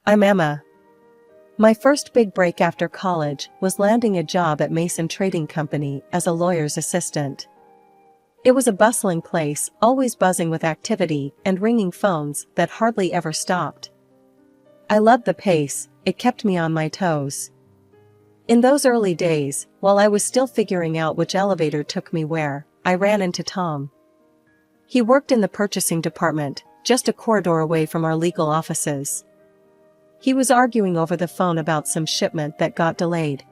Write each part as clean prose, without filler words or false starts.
I'm Emma. My first big break after college was landing a job at Mason Trading Company as a lawyer's assistant. It was a bustling place, always buzzing with activity and ringing phones that hardly ever stopped. I loved the pace, it kept me on my toes. In those early days, while I was still figuring out which elevator took me where, I ran into Tom. He worked in the purchasing department, just a corridor away from our legal offices. He was arguing over the phone about some shipment that got delayed.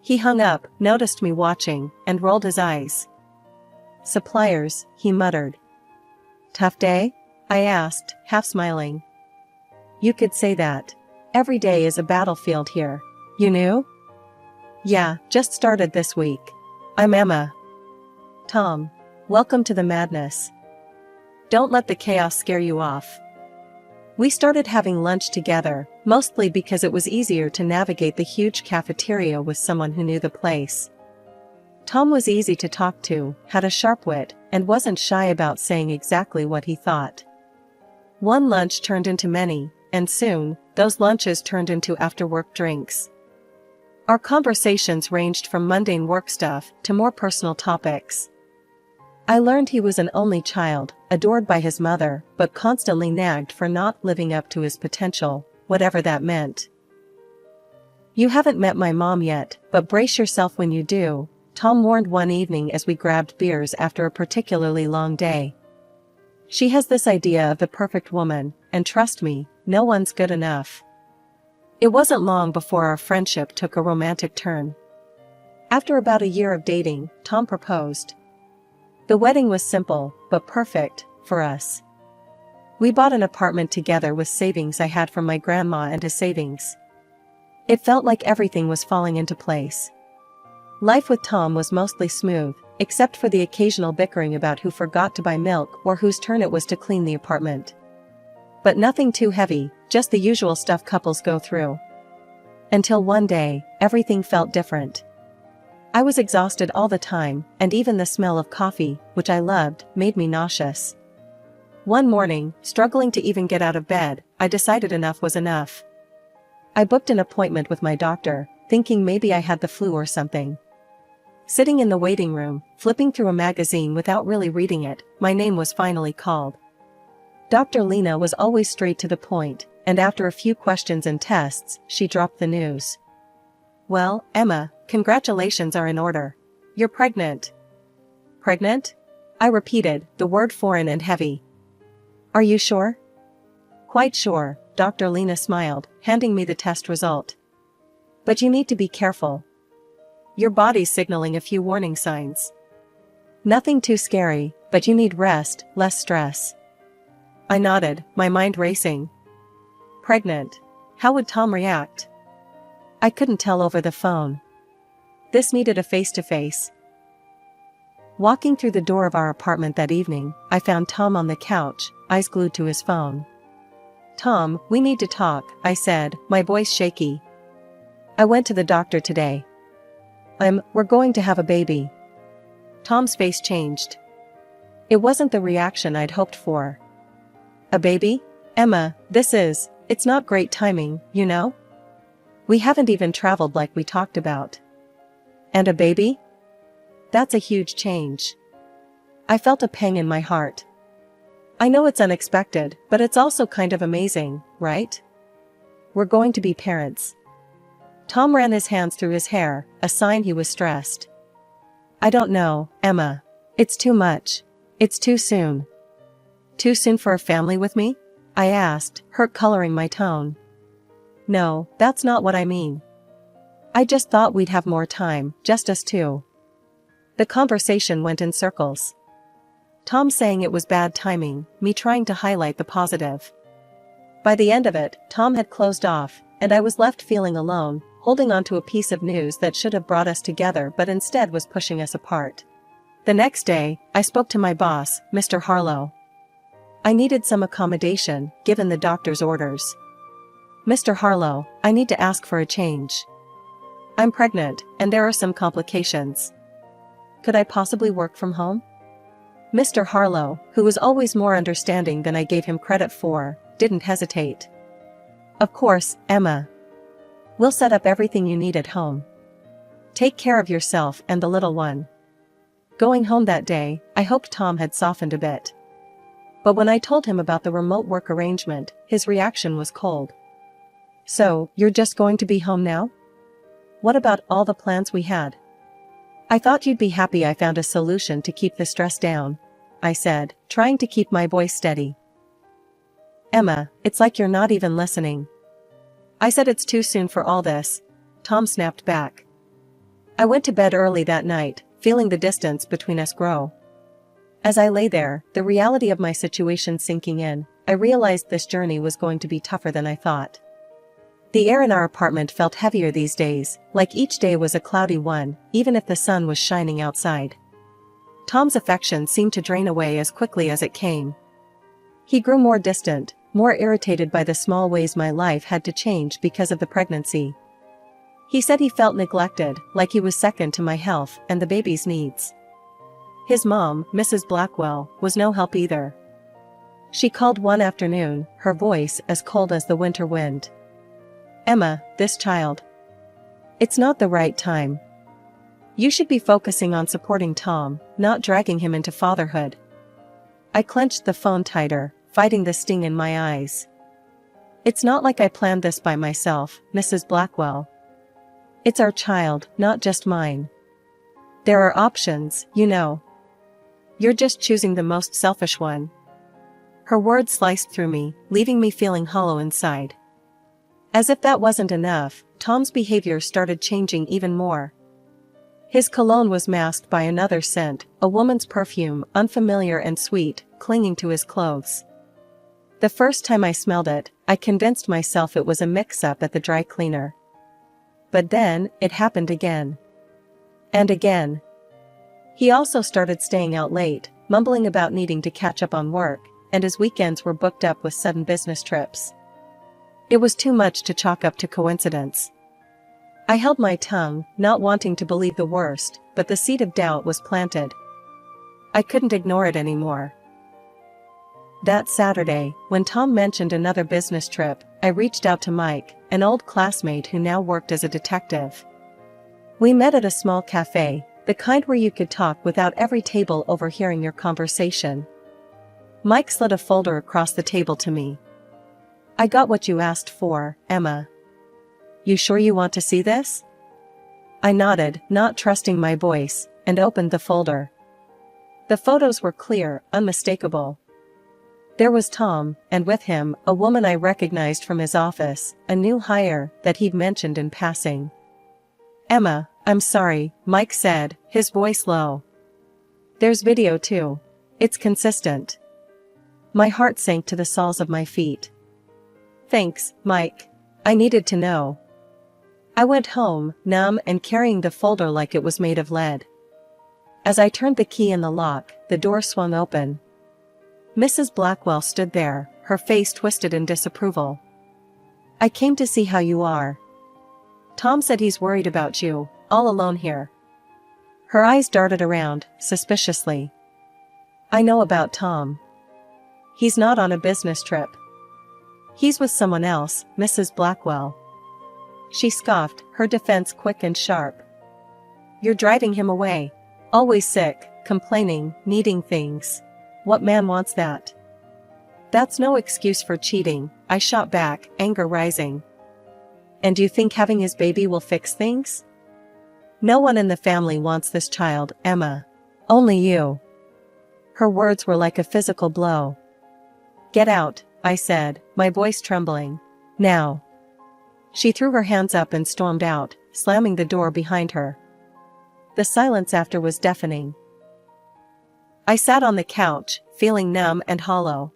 He hung up, noticed me watching, and rolled his eyes. "Suppliers," he muttered. "Tough day?" I asked, half smiling. "You could say that. Every day is a battlefield here. You knew?" "Yeah, just started this week. I'm Emma." "Tom. Welcome to the madness. Don't let the chaos scare you off." We started having lunch together, mostly because it was easier to navigate the huge cafeteria with someone who knew the place. Tom was easy to talk to, had a sharp wit, and wasn't shy about saying exactly what he thought. One lunch turned into many, and soon, those lunches turned into after-work drinks. Our conversations ranged from mundane work stuff to more personal topics. I learned he was an only child, adored by his mother, but constantly nagged for not living up to his potential, whatever that meant. "You haven't met my mom yet, but brace yourself when you do," Tom warned one evening as we grabbed beers after a particularly long day. "She has this idea of the perfect woman, and trust me, no one's good enough." It wasn't long before our friendship took a romantic turn. After about a year of dating, Tom proposed. The wedding was simple, but perfect, for us. We bought an apartment together with savings I had from my grandma and his savings. It felt like everything was falling into place. Life with Tom was mostly smooth, except for the occasional bickering about who forgot to buy milk or whose turn it was to clean the apartment. But nothing too heavy, just the usual stuff couples go through. Until one day, everything felt different. I was exhausted all the time, and even the smell of coffee, which I loved, made me nauseous. One morning, struggling to even get out of bed, I decided enough was enough. I booked an appointment with my doctor, thinking maybe I had the flu or something. Sitting in the waiting room, flipping through a magazine without really reading it, my name was finally called. Dr. Lena was always straight to the point, and after a few questions and tests, she dropped the news. "Well, Emma, congratulations are in order. You're pregnant." "Pregnant?" I repeated, the word foreign and heavy. "Are you sure?" "Quite sure," Dr. Lena smiled, handing me the test result. "But you need to be careful. Your body's signaling a few warning signs. Nothing too scary, but you need rest, less stress." I nodded, my mind racing. Pregnant. How would Tom react? I couldn't tell over the phone. This needed a face-to-face. Walking through the door of our apartment that evening, I found Tom on the couch, eyes glued to his phone. "Tom, we need to talk," I said, my voice shaky. "I went to the doctor today. We're going to have a baby." Tom's face changed. It wasn't the reaction I'd hoped for. "A baby? Emma, it's not great timing, you know? We haven't even traveled like we talked about. And a baby? That's a huge change." I felt a pang in my heart. I know it's unexpected, but it's also kind of amazing, right? We're going to be parents. Tom ran his hands through his hair, a sign he was stressed. "I don't know, Emma. It's too much. It's too soon." "Too soon for a family with me?" I asked, hurt coloring my tone. "No, that's not what I mean. I just thought we'd have more time, just us two." The conversation went in circles. Tom saying it was bad timing, me trying to highlight the positive. By the end of it, Tom had closed off, and I was left feeling alone, holding on to a piece of news that should have brought us together but instead was pushing us apart. The next day, I spoke to my boss, Mr. Harlow. I needed some accommodation, given the doctor's orders. "Mr. Harlow, I need to ask for a change. I'm pregnant, and there are some complications. Could I possibly work from home?" Mr. Harlow, who was always more understanding than I gave him credit for, didn't hesitate. Of course, Emma. We'll set up everything you need at home. Take care of yourself and the little one. Going home that day, I hoped Tom had softened a bit. But when I told him about the remote work arrangement, his reaction was cold. So, you're just going to be home now? What about all the plans we had? I thought you'd be happy I found a solution to keep the stress down, I said, trying to keep my voice steady. Emma, it's like you're not even listening. I said it's too soon for all this, Tom snapped back. I went to bed early that night, feeling the distance between us grow. As I lay there, the reality of my situation sinking in, I realized this journey was going to be tougher than I thought. The air in our apartment felt heavier these days, like each day was a cloudy one, even if the sun was shining outside. Tom's affection seemed to drain away as quickly as it came. He grew more distant, more irritated by the small ways my life had to change because of the pregnancy. He said he felt neglected, like he was second to my health and the baby's needs. His mom, Mrs. Blackwell, was no help either. She called one afternoon, her voice as cold as the winter wind. Emma, this child. It's not the right time. You should be focusing on supporting Tom, not dragging him into fatherhood. I clenched the phone tighter, fighting the sting in my eyes. It's not like I planned this by myself, Mrs. Blackwell. It's our child, not just mine. There are options, you know. You're just choosing the most selfish one. Her words sliced through me, leaving me feeling hollow inside. As if that wasn't enough, Tom's behavior started changing even more. His cologne was masked by another scent, a woman's perfume, unfamiliar and sweet, clinging to his clothes. The first time I smelled it, I convinced myself it was a mix-up at the dry cleaner. But then, it happened again. And again. He also started staying out late, mumbling about needing to catch up on work, and his weekends were booked up with sudden business trips. It was too much to chalk up to coincidence. I held my tongue, not wanting to believe the worst, but the seed of doubt was planted. I couldn't ignore it anymore. That Saturday, when Tom mentioned another business trip, I reached out to Mike, an old classmate who now worked as a detective. We met at a small cafe, the kind where you could talk without every table overhearing your conversation. Mike slid a folder across the table to me. I got what you asked for, Emma. You sure you want to see this? I nodded, not trusting my voice, and opened the folder. The photos were clear, unmistakable. There was Tom, and with him, a woman I recognized from his office, a new hire that he'd mentioned in passing. Emma, I'm sorry, Mike said, his voice low. There's video too. It's consistent. My heart sank to the soles of my feet. Thanks, Mike. I needed to know. I went home, numb and carrying the folder like it was made of lead. As I turned the key in the lock, the door swung open. Mrs. Blackwell stood there, her face twisted in disapproval. I came to see how you are. Tom said he's worried about you, all alone here. Her eyes darted around, suspiciously. I know about Tom. He's not on a business trip. He's with someone else, Mrs. Blackwell. She scoffed, her defense quick and sharp. You're driving him away. Always sick, complaining, needing things. What man wants that? That's no excuse for cheating, I shot back, anger rising. And you think having his baby will fix things? No one in the family wants this child, Emma. Only you. Her words were like a physical blow. Get out, I said, my voice trembling. Now. She threw her hands up and stormed out, slamming the door behind her. The silence after was deafening. I sat on the couch, feeling numb and hollow.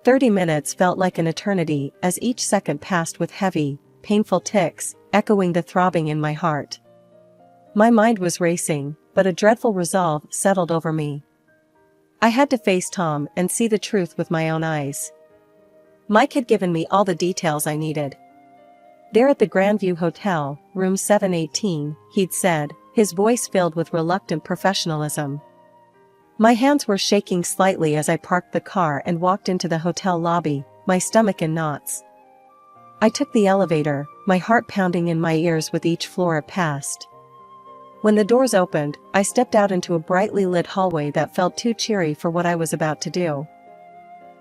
30 minutes felt like an eternity as each second passed with heavy, painful ticks, echoing the throbbing in my heart. My mind was racing, but a dreadful resolve settled over me. I had to face Tom and see the truth with my own eyes. Mike had given me all the details I needed. There at the Grandview Hotel, room 718, he'd said, his voice filled with reluctant professionalism. My hands were shaking slightly as I parked the car and walked into the hotel lobby, my stomach in knots. I took the elevator, my heart pounding in my ears with each floor it passed. When the doors opened, I stepped out into a brightly lit hallway that felt too cheery for what I was about to do.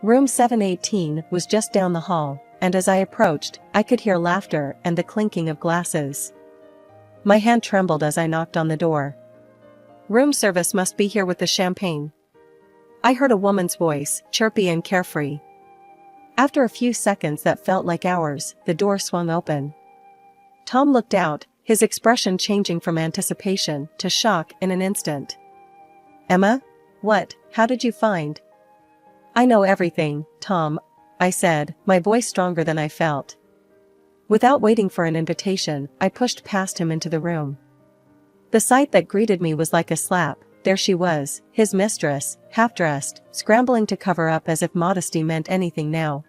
Room 718 was just down the hall, and as I approached, I could hear laughter and the clinking of glasses. My hand trembled as I knocked on the door. "Room service must be here with the champagne," I heard a woman's voice, chirpy and carefree. After a few seconds that felt like hours, the door swung open. Tom looked out, his expression changing from anticipation to shock in an instant. "Emma? What? How did you find?" "I know everything, Tom," I said, my voice stronger than I felt. Without waiting for an invitation, I pushed past him into the room. The sight that greeted me was like a slap. There she was, his mistress, half-dressed, scrambling to cover up as if modesty meant anything now.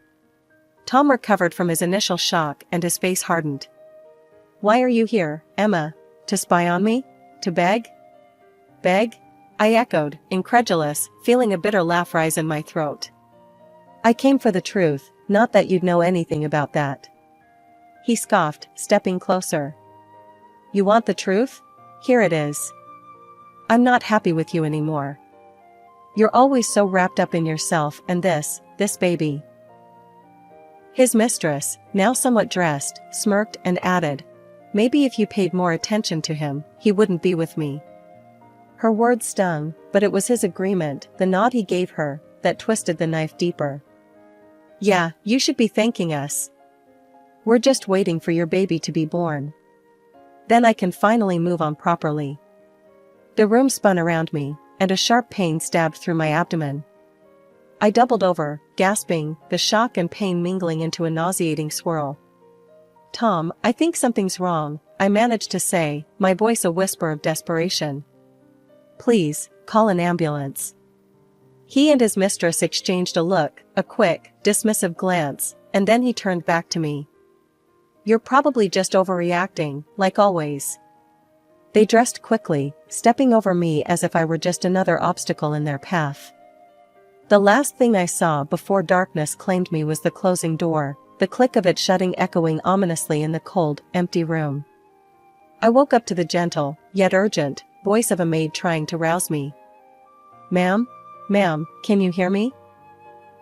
Tom recovered from his initial shock and his face hardened. "Why are you here, Emma? To spy on me? To beg?" "Beg?" I echoed, incredulous, feeling a bitter laugh rise in my throat. "I came for the truth, not that you'd know anything about that." He scoffed, stepping closer. "You want the truth? Here it is. I'm not happy with you anymore. You're always so wrapped up in yourself and this baby." His mistress, now somewhat dressed, smirked and added, "Maybe if you paid more attention to him, he wouldn't be with me." Her words stung, but it was his agreement, the nod he gave her, that twisted the knife deeper. "Yeah, you should be thanking us. We're just waiting for your baby to be born. Then I can finally move on properly." The room spun around me, and a sharp pain stabbed through my abdomen. I doubled over, gasping, the shock and pain mingling into a nauseating swirl. "Tom, I think something's wrong," I managed to say, my voice a whisper of desperation. "Please, call an ambulance." He and his mistress exchanged a look, a quick, dismissive glance, and then he turned back to me. "You're probably just overreacting, like always." They dressed quickly, stepping over me as if I were just another obstacle in their path. The last thing I saw before darkness claimed me was the closing door, the click of it shutting echoing ominously in the cold, empty room. I woke up to the gentle, yet urgent, voice of a maid trying to rouse me. Ma'am, can you hear me?"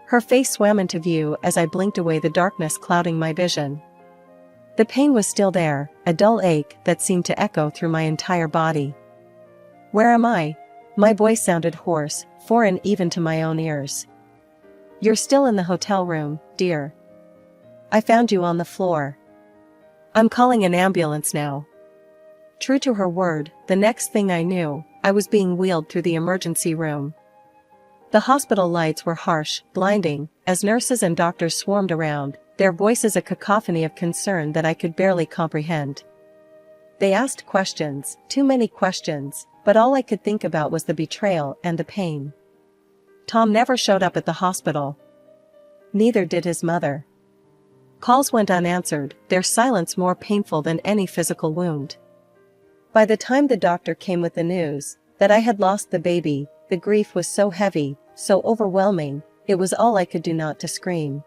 Her face swam into view as I blinked away the darkness clouding my vision. The pain was still there, a dull ache that seemed to echo through my entire body. "Where am I?" My voice sounded hoarse, foreign even to my own ears. "You're still in the hotel room, dear. I found you on the floor. I'm calling an ambulance now." True to her word, the next thing I knew, I was being wheeled through the emergency room. The hospital lights were harsh, blinding, as nurses and doctors swarmed around, their voices a cacophony of concern that I could barely comprehend. They asked questions, too many questions, but all I could think about was the betrayal and the pain. Tom never showed up at the hospital. Neither did his mother. Calls went unanswered, their silence more painful than any physical wound. By the time the doctor came with the news that I had lost the baby, the grief was so heavy, so overwhelming, it was all I could do not to scream.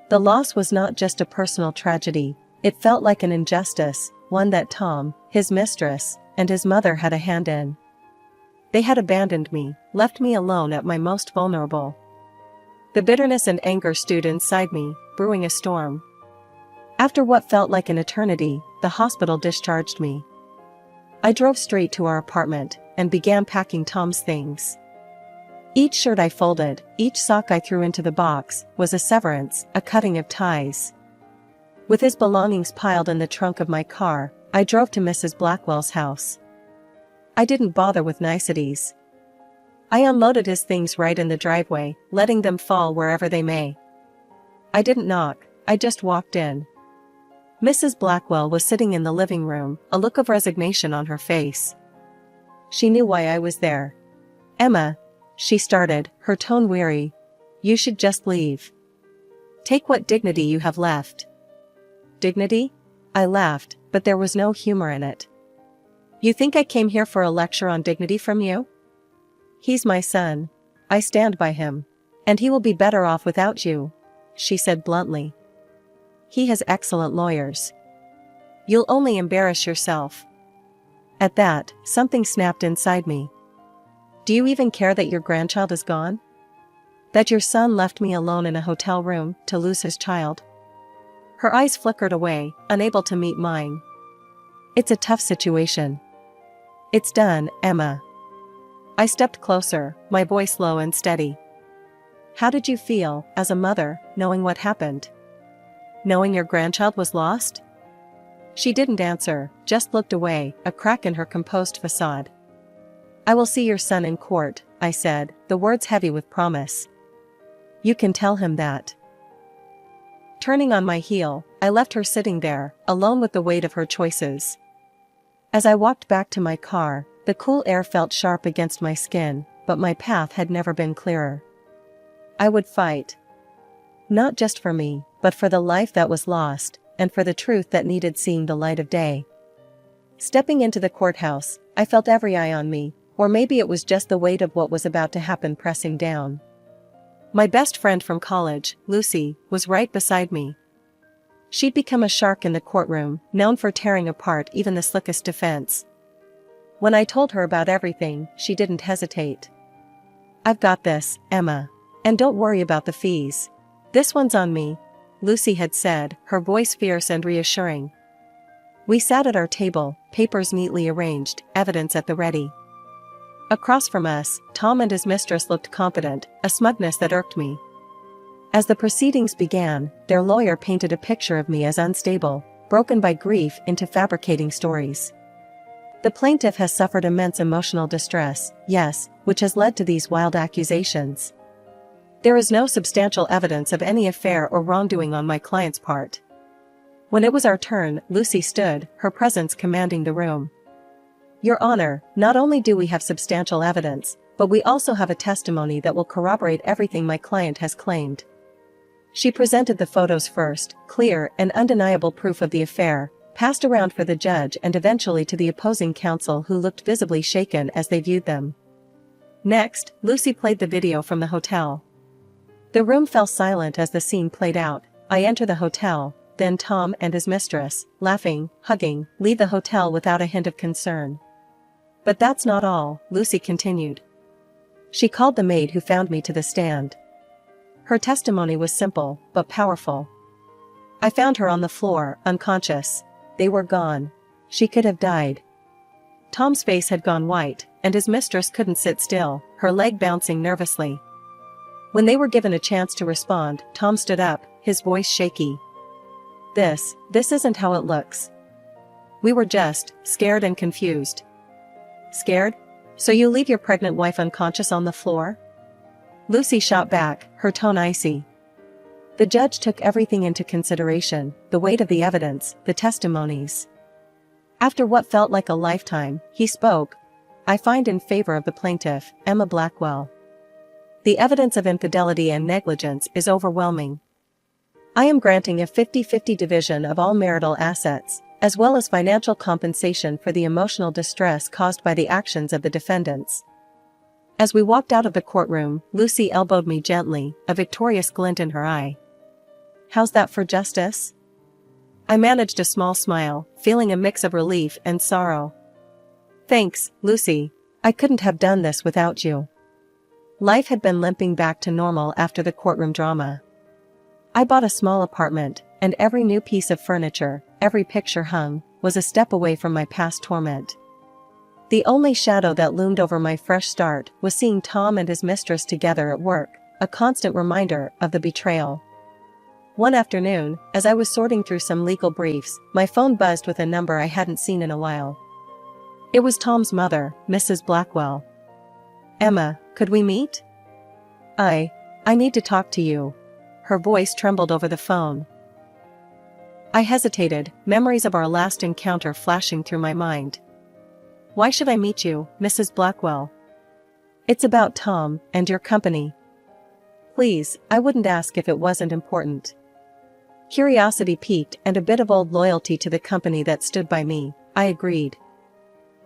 The loss was not just a personal tragedy, it felt like an injustice, one that Tom, his mistress, and his mother had a hand in. They had abandoned me, left me alone at my most vulnerable. The bitterness and anger stewed inside me, brewing a storm. After what felt like an eternity, the hospital discharged me. I drove straight to our apartment and began packing Tom's things. Each shirt I folded, each sock I threw into the box, was a severance, a cutting of ties. With his belongings piled in the trunk of my car, I drove to Mrs. Blackwell's house. I didn't bother with niceties. I unloaded his things right in the driveway, letting them fall wherever they may. I didn't knock, I just walked in. Mrs. Blackwell was sitting in the living room, a look of resignation on her face. She knew why I was there. "Emma," she started, her tone weary, "you should just leave. Take what dignity you have left." "Dignity?" I laughed, but there was no humor in it. "You think I came here for a lecture on dignity from you? He's my son. I stand by him. And he will be better off without you," she said bluntly. He has excellent lawyers. You'll only embarrass yourself. At that, something snapped inside me. Do you even care that your grandchild is gone? That your son left me alone in a hotel room to lose his child? Her eyes flickered away, unable to meet mine. It's a tough situation. It's done, Emma. I stepped closer, my voice low and steady. How did you feel, as a mother, knowing what happened? Knowing your grandchild was lost? She didn't answer, just looked away, a crack in her composed facade. I will see your son in court, I said, the words heavy with promise. You can tell him that. Turning on my heel, I left her sitting there, alone with the weight of her choices. As I walked back to my car, the cool air felt sharp against my skin, but my path had never been clearer. I would fight. Not just for me, but for the life that was lost, and for the truth that needed seeing the light of day. Stepping into the courthouse, I felt every eye on me, or maybe it was just the weight of what was about to happen pressing down. My best friend from college, Lucy, was right beside me. She'd become a shark in the courtroom, known for tearing apart even the slickest defense. When I told her about everything, she didn't hesitate. I've got this, Emma. And don't worry about the fees. This one's on me, Lucy had said, her voice fierce and reassuring. We sat at our table, papers neatly arranged, evidence at the ready. Across from us, Tom and his mistress looked confident, a smugness that irked me. As the proceedings began, their lawyer painted a picture of me as unstable, broken by grief into fabricating stories. The plaintiff has suffered immense emotional distress, yes, which has led to these wild accusations. There is no substantial evidence of any affair or wrongdoing on my client's part. When it was our turn, Lucy stood, her presence commanding the room. Your Honor, not only do we have substantial evidence, but we also have a testimony that will corroborate everything my client has claimed. She presented the photos first, clear and undeniable proof of the affair, passed around for the judge and eventually to the opposing counsel who looked visibly shaken as they viewed them. Next, Lucy played the video from the hotel. The room fell silent as the scene played out. I enter the hotel, then Tom and his mistress, laughing, hugging, leave the hotel without a hint of concern. But that's not all, Lucy continued. She called the maid who found me to the stand. Her testimony was simple, but powerful. I found her on the floor, unconscious. They were gone. She could have died. Tom's face had gone white, and his mistress couldn't sit still, her leg bouncing nervously. When they were given a chance to respond, Tom stood up, his voice shaky. This isn't how it looks. We were just scared and confused. Scared? So you leave your pregnant wife unconscious on the floor? Lucy shot back, her tone icy. The judge took everything into consideration, the weight of the evidence, the testimonies. After what felt like a lifetime, he spoke. I find in favor of the plaintiff, Emma Blackwell. The evidence of infidelity and negligence is overwhelming. I am granting a 50-50 division of all marital assets, as well as financial compensation for the emotional distress caused by the actions of the defendants. As we walked out of the courtroom, Lucy elbowed me gently, a victorious glint in her eye. How's that for justice? I managed a small smile, feeling a mix of relief and sorrow. Thanks, Lucy. I couldn't have done this without you. Life had been limping back to normal after the courtroom drama. I bought a small apartment, and every new piece of furniture, every picture hung, was a step away from my past torment. The only shadow that loomed over my fresh start was seeing Tom and his mistress together at work, a constant reminder of the betrayal. One afternoon, as I was sorting through some legal briefs, my phone buzzed with a number I hadn't seen in a while. It was Tom's mother, Mrs. Blackwell. Emma, could we meet? I need to talk to you. Her voice trembled over the phone. I hesitated, memories of our last encounter flashing through my mind. Why should I meet you, Mrs. Blackwell? It's about Tom, and your company. Please, I wouldn't ask if it wasn't important. Curiosity piqued and a bit of old loyalty to the company that stood by me, I agreed.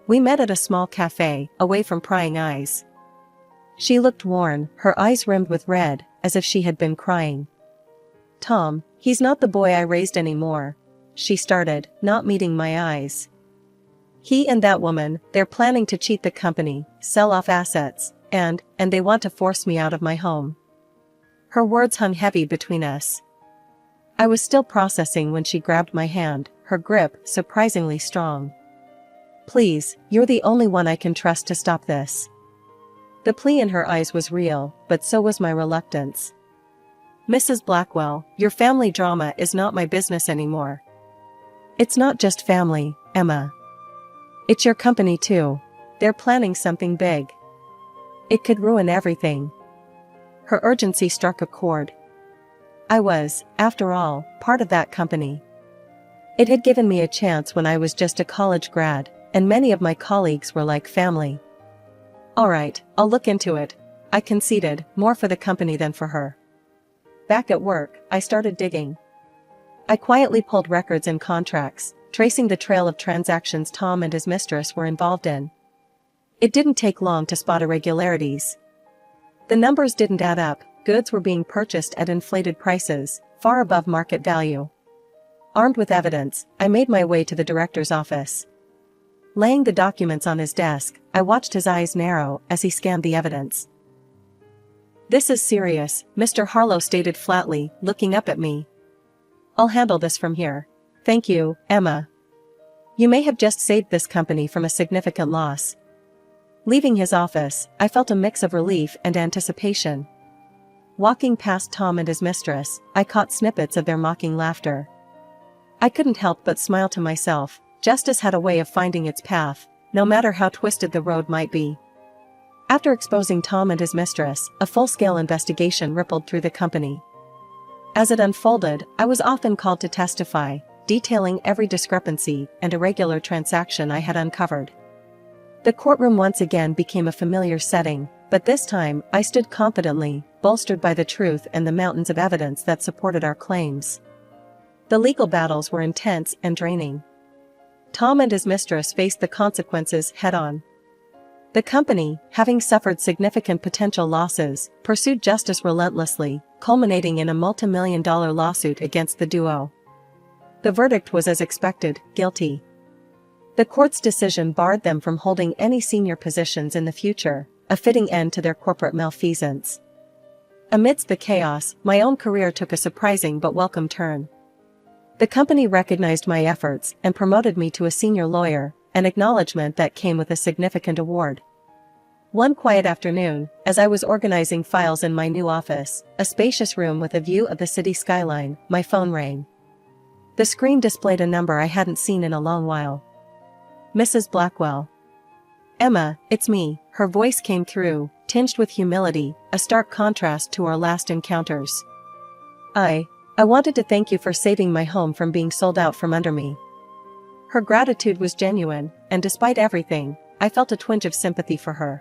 We met at a small cafe, away from prying eyes. She looked worn, her eyes rimmed with red, as if she had been crying. Tom, He's not the boy I raised anymore, she started, not meeting my eyes. He and that woman, they're planning to cheat the company, sell off assets, and they want to force me out of my home. Her words hung heavy between us. I was still processing when she grabbed my hand, her grip surprisingly strong. Please, you're the only one I can trust to stop this. The plea in her eyes was real, but so was my reluctance. Mrs. Blackwell, your family drama is not my business anymore. It's not just family, Emma. It's your company too. They're planning something big. It could ruin everything. Her urgency struck a chord. I was, after all, part of that company. It had given me a chance when I was just a college grad, and many of my colleagues were like family. All right, I'll look into it, I conceded, more for the company than for her. Back at work, I started digging. I quietly pulled records and contracts, tracing the trail of transactions Tom and his mistress were involved in. It didn't take long to spot irregularities. The numbers didn't add up, goods were being purchased at inflated prices, far above market value. Armed with evidence, I made my way to the director's office. Laying the documents on his desk, I watched his eyes narrow as he scanned the evidence. This is serious, Mr. Harlow stated flatly, looking up at me. I'll handle this from here. Thank you, Emma. You may have just saved this company from a significant loss. Leaving his office, I felt a mix of relief and anticipation. Walking past Tom and his mistress, I caught snippets of their mocking laughter. I couldn't help but smile to myself. Justice had a way of finding its path, no matter how twisted the road might be. After exposing Tom and his mistress, a full-scale investigation rippled through the company. As it unfolded, I was often called to testify, detailing every discrepancy and irregular transaction I had uncovered. The courtroom once again became a familiar setting, but this time I stood confidently, bolstered by the truth and the mountains of evidence that supported our claims. The legal battles were intense and draining. Tom and his mistress faced the consequences head-on. The company, having suffered significant potential losses, pursued justice relentlessly, culminating in a multi-million-dollar lawsuit against the duo. The verdict was as expected, guilty. The court's decision barred them from holding any senior positions in the future, a fitting end to their corporate malfeasance. Amidst the chaos, my own career took a surprising but welcome turn. The company recognized my efforts and promoted me to a senior lawyer, an acknowledgement that came with a significant award. One quiet afternoon, as I was organizing files in my new office, a spacious room with a view of the city skyline, my phone rang. The screen displayed a number I hadn't seen in a long while. Mrs. Blackwell. Emma, it's me, her voice came through, tinged with humility, a stark contrast to our last encounters. I wanted to thank you for saving my home from being sold out from under me. Her gratitude was genuine, and despite everything, I felt a twinge of sympathy for her.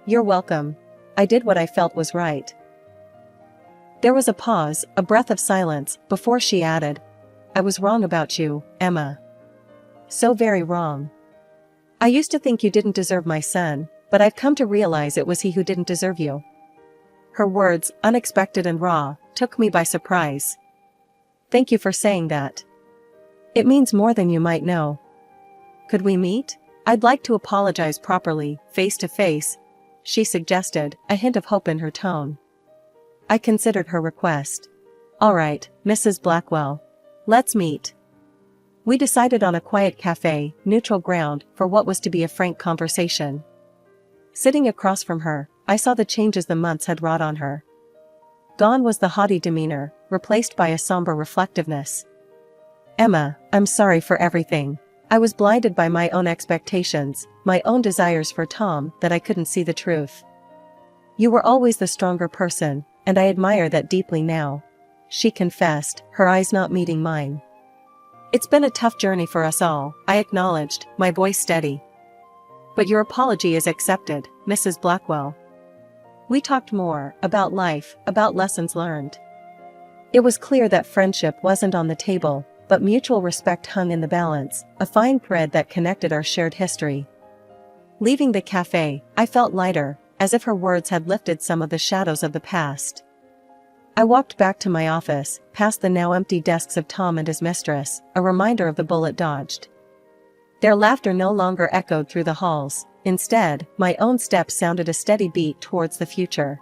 You're welcome. I did what I felt was right. There was a pause, a breath of silence, before she added, I was wrong about you, Emma. So very wrong. I used to think you didn't deserve my son, but I've come to realize it was he who didn't deserve you. Her words, unexpected and raw, took me by surprise. Thank you for saying that. It means more than you might know. Could we meet? I'd like to apologize properly, face to face, she suggested, a hint of hope in her tone. I considered her request. All right, Mrs. Blackwell. Let's meet. We decided on a quiet cafe, neutral ground, for what was to be a frank conversation. Sitting across from her, I saw the changes the months had wrought on her. Gone was the haughty demeanor, replaced by a somber reflectiveness. Emma, I'm sorry for everything. I was blinded by my own expectations, my own desires for Tom, that I couldn't see the truth. You were always the stronger person, and I admire that deeply now, she confessed, her eyes not meeting mine. It's been a tough journey for us all, I acknowledged, my voice steady. But your apology is accepted, Mrs. Blackwell. We talked more, about life, about lessons learned. It was clear that friendship wasn't on the table, but mutual respect hung in the balance, a fine thread that connected our shared history. Leaving the cafe, I felt lighter, as if her words had lifted some of the shadows of the past. I walked back to my office, past the now empty desks of Tom and his mistress, a reminder of the bullet dodged. Their laughter no longer echoed through the halls. Instead, my own steps sounded a steady beat towards the future.